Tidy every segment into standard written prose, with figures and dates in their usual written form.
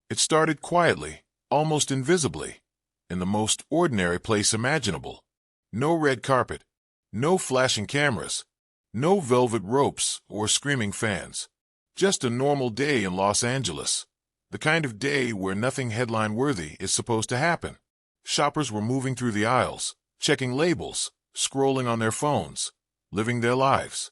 It started quietly, almost invisibly, in the most ordinary place imaginable. No red carpet, no flashing cameras, no velvet ropes or screaming fans. Just a normal day in Los Angeles. The kind of day where nothing headline-worthy is supposed to happen. Shoppers were moving through the aisles, checking labels, scrolling on their phones, living their lives.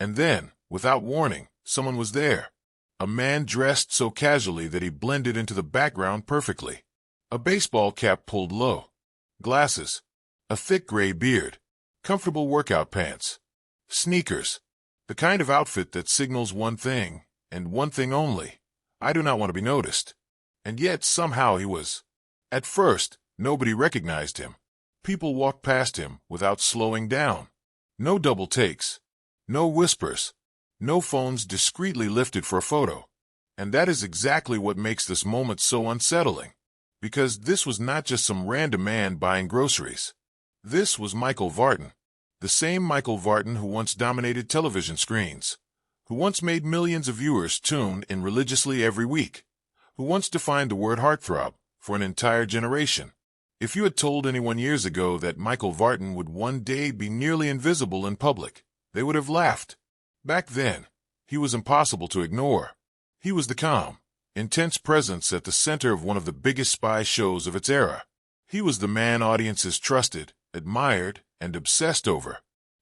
And then, without warning, someone was there. A man dressed so casually that he blended into the background perfectly. A baseball cap pulled low, glasses, a thick gray beard, comfortable workout pants, sneakers, the kind of outfit that signals one thing, and one thing only: I do not want to be noticed. And yet somehow he was. At first, nobody recognized him. People walked past him without slowing down. No double takes, no whispers, no phones discreetly lifted for a photo. And that is exactly what makes this moment so unsettling. Because this was not just some random man buying groceries. This was Michael Vartan, the same Michael Vartan who once dominated television screens, who once made millions of viewers tune in religiously every week, who once defined the word heartthrob for an entire generation. If you had told anyone years ago that Michael Vartan would one day be nearly invisible in public, they would have laughed. Back then, he was impossible to ignore. He was the calm, intense presence at the center of one of the biggest spy shows of its era. He was the man audiences trusted, admired, and obsessed over.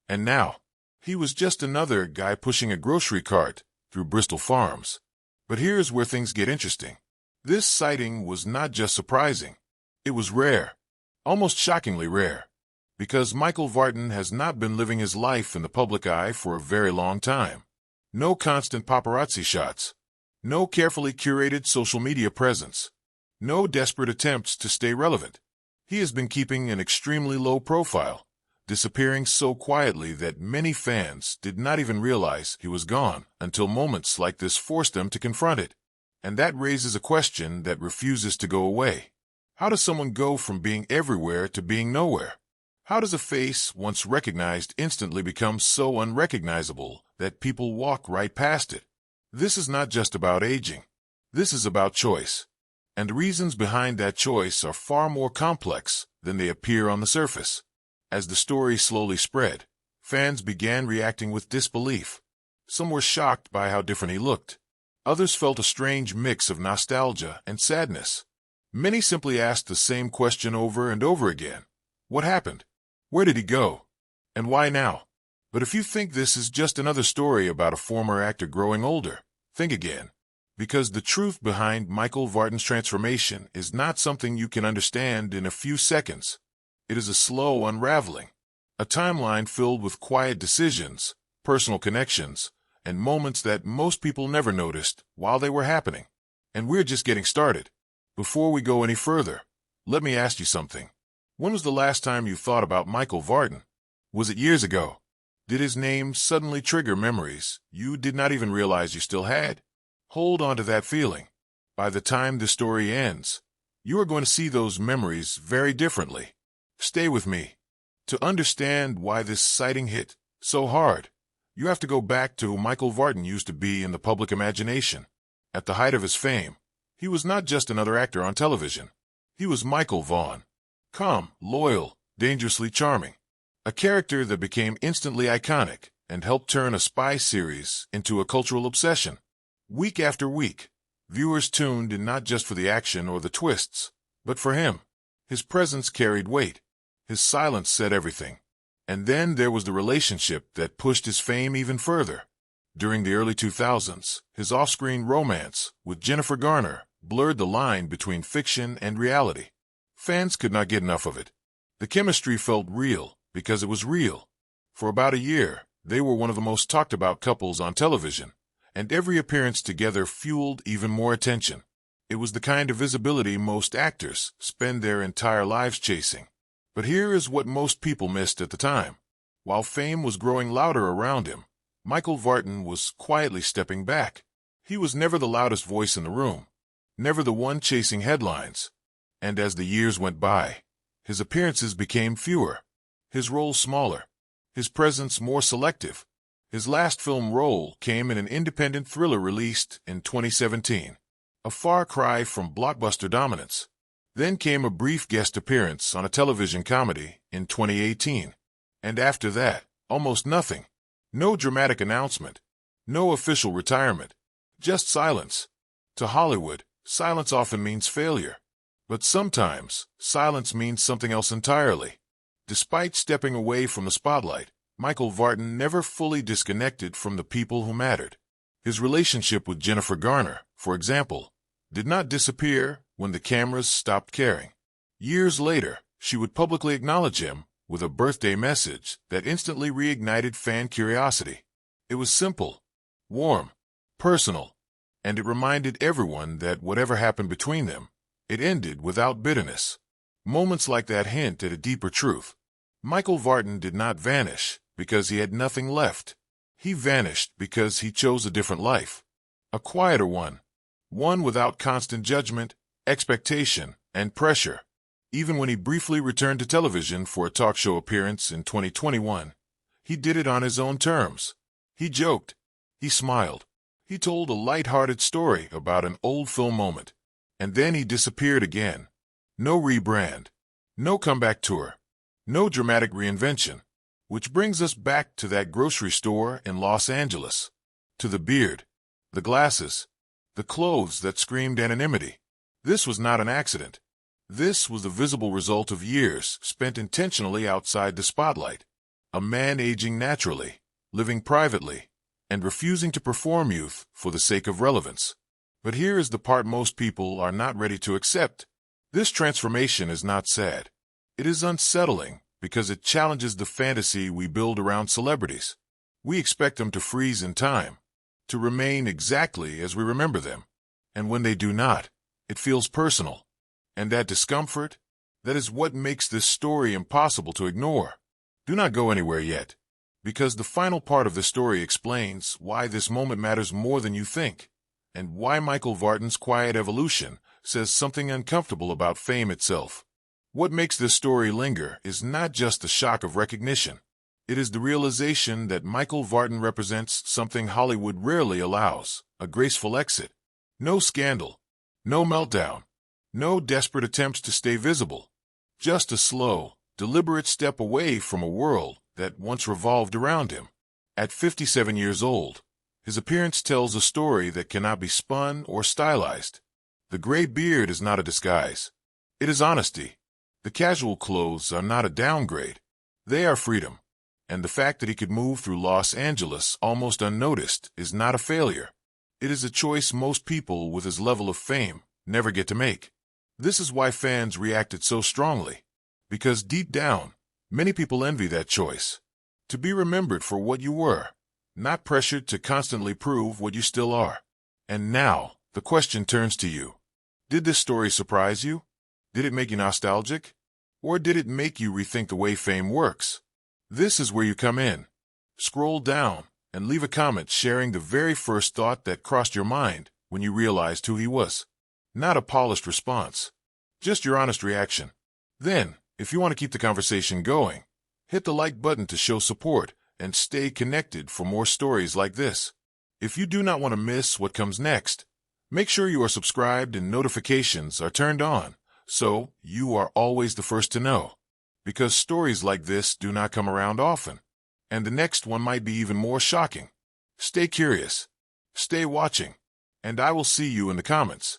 And now, he was just another guy pushing a grocery cart through Bristol Farms. But here's where things get interesting. This sighting was not just surprising. It was rare, almost shockingly rare, because Michael Vartan has not been living his life in the public eye for a very long time. No constant paparazzi shots, no carefully curated social media presence, no desperate attempts to stay relevant. He has been keeping an extremely low profile, disappearing so quietly that many fans did not even realize he was gone until moments like this forced them to confront it. And that raises a question that refuses to go away. How does someone go from being everywhere to being nowhere? How does a face once recognized instantly become so unrecognizable that people walk right past it? This is not just about aging. This is about choice. And the reasons behind that choice are far more complex than they appear on the surface. As the story slowly spread, fans began reacting with disbelief. Some were shocked by how different he looked. Others felt a strange mix of nostalgia and sadness. Many simply asked the same question over and over again. What happened? Where did he go? And why now? But if you think this is just another story about a former actor growing older, think again. Because the truth behind Michael Vartan's transformation is not something you can understand in a few seconds. It is a slow unraveling, a timeline filled with quiet decisions, personal connections, and moments that most people never noticed while they were happening. And we're just getting started. Before we go any further, let me ask you something. When was the last time you thought about Michael Vartan? Was it years ago? Did his name suddenly trigger memories you did not even realize you still had? Hold on to that feeling. By the time the story ends, you are going to see those memories very differently. Stay with me. To understand why this sighting hit so hard, you have to go back to who Michael Vartan used to be in the public imagination. At the height of his fame, he was not just another actor on television. He was Michael Vaughn. Calm, loyal, dangerously charming. A character that became instantly iconic and helped turn a spy series into a cultural obsession. Week after week, viewers tuned in not just for the action or the twists, but for him. His presence carried weight. His silence said everything. And then there was the relationship that pushed his fame even further. During the early 2000s, his off-screen romance with Jennifer Garner blurred the line between fiction and reality. Fans could not get enough of it. The chemistry felt real because it was real. For about a year, they were one of the most talked about couples on television, and every appearance together fueled even more attention. It was the kind of visibility most actors spend their entire lives chasing. But here is what most people missed at the time. While fame was growing louder around him, Michael Vartan was quietly stepping back. He was never the loudest voice in the room, never the one chasing headlines. And as the years went by, his appearances became fewer, his roles smaller, his presence more selective. His last film role came in an independent thriller released in 2017. a far cry from blockbuster dominance. Then came a brief guest appearance on a television comedy in 2018. And after that, almost nothing. No dramatic announcement. No official retirement. Just silence. To Hollywood, silence often means failure. But sometimes, silence means something else entirely. Despite stepping away from the spotlight, Michael Vartan never fully disconnected from the people who mattered. His relationship with Jennifer Garner, for example, did not disappear when the cameras stopped caring. Years later, she would publicly acknowledge him with a birthday message that instantly reignited fan curiosity. It was simple, warm, personal, and it reminded everyone that whatever happened between them, it ended without bitterness. Moments like that hint at a deeper truth. Michael Vartan did not vanish because he had nothing left. He vanished because he chose a different life. A quieter one. One without constant judgment, expectation, and pressure. Even when he briefly returned to television for a talk show appearance in 2021, he did it on his own terms. He joked. He smiled. He told a light-hearted story about an old film moment. And then he disappeared again. No rebrand. No comeback tour. No dramatic reinvention. Which brings us back to that grocery store in Los Angeles. To the beard. The glasses. The clothes that screamed anonymity. This was not an accident. This was the visible result of years spent intentionally outside the spotlight. A man aging naturally, living privately, and refusing to perform youth for the sake of relevance. But here is the part most people are not ready to accept. This transformation is not sad. It is unsettling because it challenges the fantasy we build around celebrities. We expect them to freeze in time, to remain exactly as we remember them. And when they do not, it feels personal. And that discomfort, that is what makes this story impossible to ignore. Do not go anywhere yet, because the final part of the story explains why this moment matters more than you think, and why Michael Vartan's quiet evolution says something uncomfortable about fame itself. What makes this story linger is not just the shock of recognition. It is the realization that Michael Vartan represents something Hollywood rarely allows, a graceful exit. No scandal, no meltdown, no desperate attempts to stay visible. Just a slow, deliberate step away from a world that once revolved around him. At 57 years old, his appearance tells a story that cannot be spun or stylized. The gray beard is not a disguise. It is honesty. The casual clothes are not a downgrade. They are freedom. And the fact that he could move through Los Angeles almost unnoticed is not a failure. It is a choice most people with his level of fame never get to make. This is why fans reacted so strongly. Because deep down, many people envy that choice. To be remembered for what you were, not pressured to constantly prove what you still are. And now, the question turns to you. Did this story surprise you? Did it make you nostalgic? Or did it make you rethink the way fame works? This is where you come in. Scroll down and leave a comment sharing the very first thought that crossed your mind when you realized who he was. Not a polished response. Just your honest reaction. Then, if you want to keep the conversation going, hit the like button to show support and stay connected for more stories like this. If you do not want to miss what comes next, make sure you are subscribed and notifications are turned on so you are always the first to know. Because stories like this do not come around often, and the next one might be even more shocking. Stay curious, stay watching, and I will see you in the comments.